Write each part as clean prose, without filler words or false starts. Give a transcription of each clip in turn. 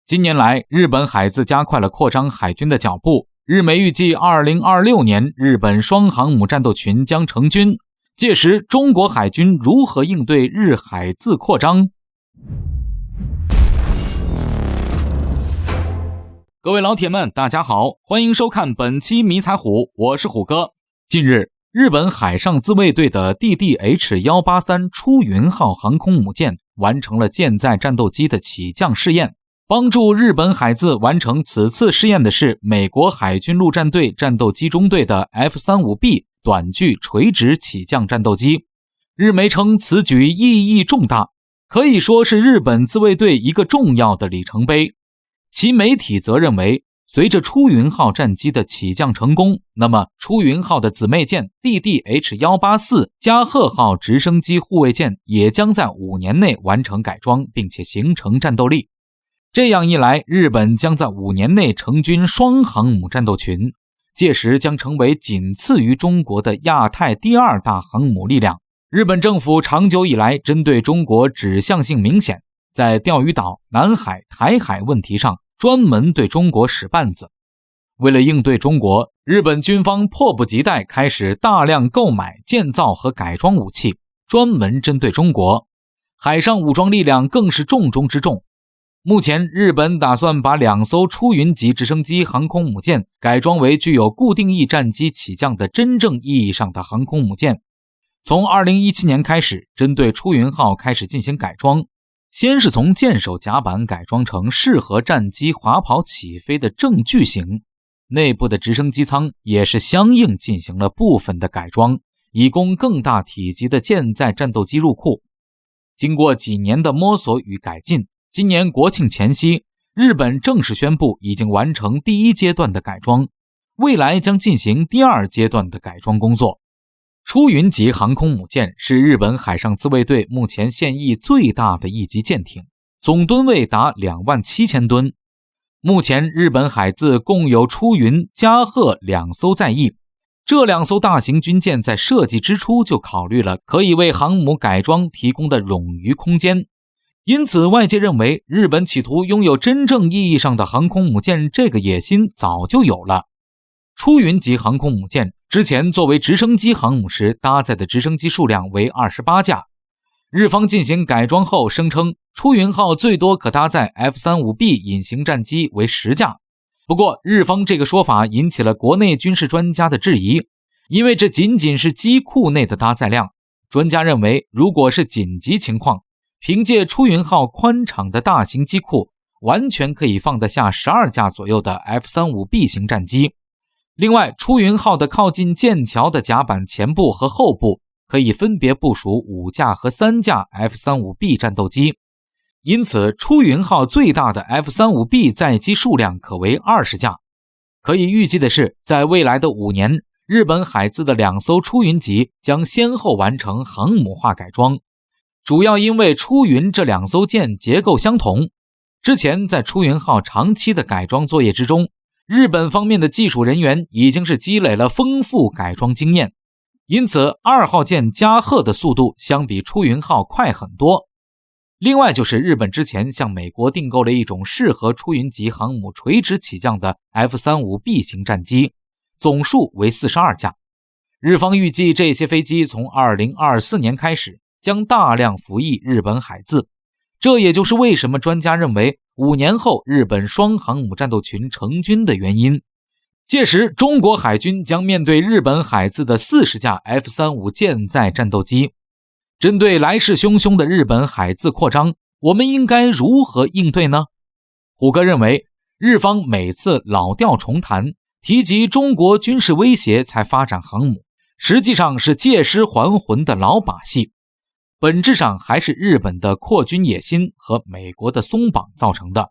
近年来，日本海自加快了扩张海军的脚步，日美预计2026年日本双航母战斗群将成军，届时中国海军如何应对日海自扩张？各位老铁们，大家好，欢迎收看本期迷彩虎，我是虎哥。近日，日本海上自卫队的 DDH-183 出云号航空母舰完成了舰载战斗机的起降试验。帮助日本海自完成此次试验的是美国海军陆战队战斗机中队的 F-35B 短距垂直起降战斗机。日媒称此举意义重大，可以说是日本自卫队一个重要的里程碑。其媒体则认为，随着出云号战机的起降成功，那么出云号的姊妹舰 DDH-184 加贺号直升机护卫舰也将在5年内完成改装，并且形成战斗力。这样一来，日本将在5年内成军双航母战斗群，届时将成为仅次于中国的亚太第2大航母力量。日本政府长久以来针对中国指向性明显，在钓鱼岛、南海、台海问题上专门对中国使绊子。为了应对中国，日本军方迫不及待开始大量购买、建造和改装武器，专门针对中国。海上武装力量更是重中之重。目前，日本打算把2艘出云级直升机航空母舰改装为具有固定翼战机起降的真正意义上的航空母舰。从2017年开始，针对出云号开始进行改装，先是从舰首甲板改装成适合战机滑跑起飞的正矩形，内部的直升机舱也是相应进行了部分的改装，以供更大体积的舰载战斗机入库。经过几年的摸索与改进，今年国庆前夕，日本正式宣布已经完成第1阶段的改装，未来将进行第2阶段的改装工作。出云级航空母舰是日本海上自卫队目前现役最大的一级舰艇，总吨位达27000吨。目前日本海自共有出云、加贺2艘在役，这2艘大型军舰在设计之初就考虑了可以为航母改装提供的冗余空间。因此外界认为，日本企图拥有真正意义上的航空母舰这个野心早就有了。出云级航空母舰之前作为直升机航母时搭载的直升机数量为28架，日方进行改装后声称出云号最多可搭载 F-35B 隐形战机为10架。不过日方这个说法引起了国内军事专家的质疑，因为这仅仅是机库内的搭载量。专家认为，如果是紧急情况，凭借出云号宽敞的大型机库，完全可以放得下12架左右的 F-35B 型战机。另外，出云号的靠近舰桥的甲板前部和后部可以分别部署5架和3架 F-35B 战斗机，因此出云号最大的 F-35B 载机数量可为20架。可以预计的是，在未来的5年，日本海自的2艘出云级将先后完成航母化改装。主要因为出云这2艘舰结构相同，之前在出云号长期的改装作业之中，日本方面的技术人员已经是积累了丰富改装经验，因此2号舰加贺的速度相比出云号快很多。另外就是日本之前向美国订购了一种适合出云级航母垂直起降的 F-35B 型战机，总数为42架。日方预计这些飞机从2024年开始将大量服役日本海自，这也就是为什么专家认为5年后日本双航母战斗群成军的原因。届时中国海军将面对日本海自的40架 F-35 舰载战斗机。针对来势汹汹的日本海自扩张，我们应该如何应对呢？虎哥认为，日方每次老调重弹，提及中国军事威胁才发展航母，实际上是借尸还魂的老把戏。本质上还是日本的扩军野心和美国的松绑造成的。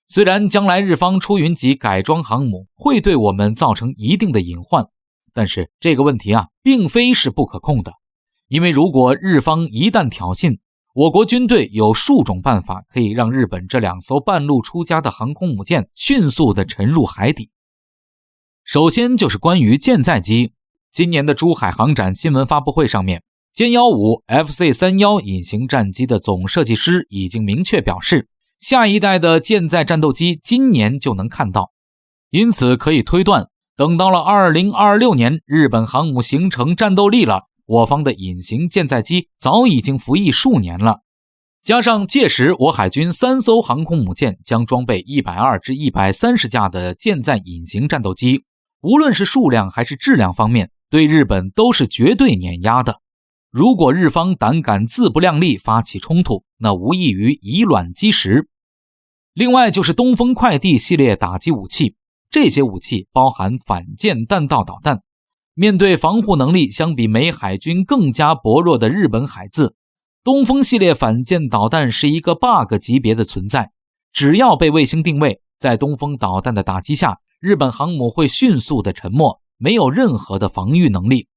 虽然将来日方出云级改装航母会对我们造成一定的隐患，但是这个问题并非是不可控的。因为如果日方一旦挑衅，我国军队有数种办法可以让日本这2艘半路出家的航空母舰迅速地沉入海底。首先就是关于舰载机，今年的珠海航展新闻发布会上面，歼15 FC-31 隐形战机的总设计师已经明确表示，下一代的舰载战斗机今年就能看到。因此可以推断，等到了2026年，日本航母形成战斗力了，我方的隐形舰载机早已经服役数年了。加上届时我海军3艘航空母舰将装备120至130架的舰载隐形战斗机，无论是数量还是质量方面，对日本都是绝对碾压的。如果日方胆敢自不量力发起冲突，那无异于以卵击石。另外就是东风快递系列打击武器，这些武器包含反舰弹道导弹，面对防护能力相比美海军更加薄弱的日本海自，东风系列反舰导弹是一个 bug 级别的存在，只要被卫星定位，在东风导弹的打击下，日本航母会迅速的沉没，没有任何的防御能力。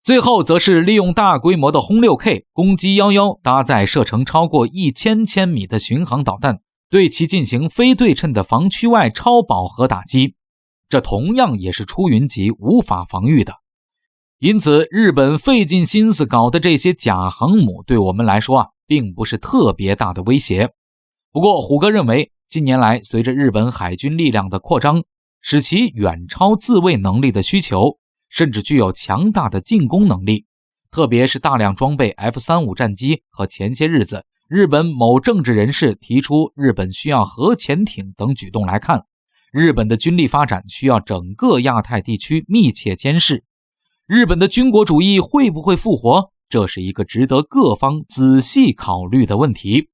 最后则是利用大规模的轰 6K 攻击11搭载射程超过1000千米的巡航导弹，对其进行非对称的防区外超饱和打击，这同样也是出云级无法防御的。因此日本费尽心思搞的这些假航母对我们来说并不是特别大的威胁。不过虎哥认为，近年来随着日本海军力量的扩张，使其远超自卫能力的需求，甚至具有强大的进攻能力，特别是大量装备 F-35 战机和前些日子日本某政治人士提出日本需要核潜艇等举动来看，日本的军力发展需要整个亚太地区密切监视。日本的军国主义会不会复活？这是一个值得各方仔细考虑的问题。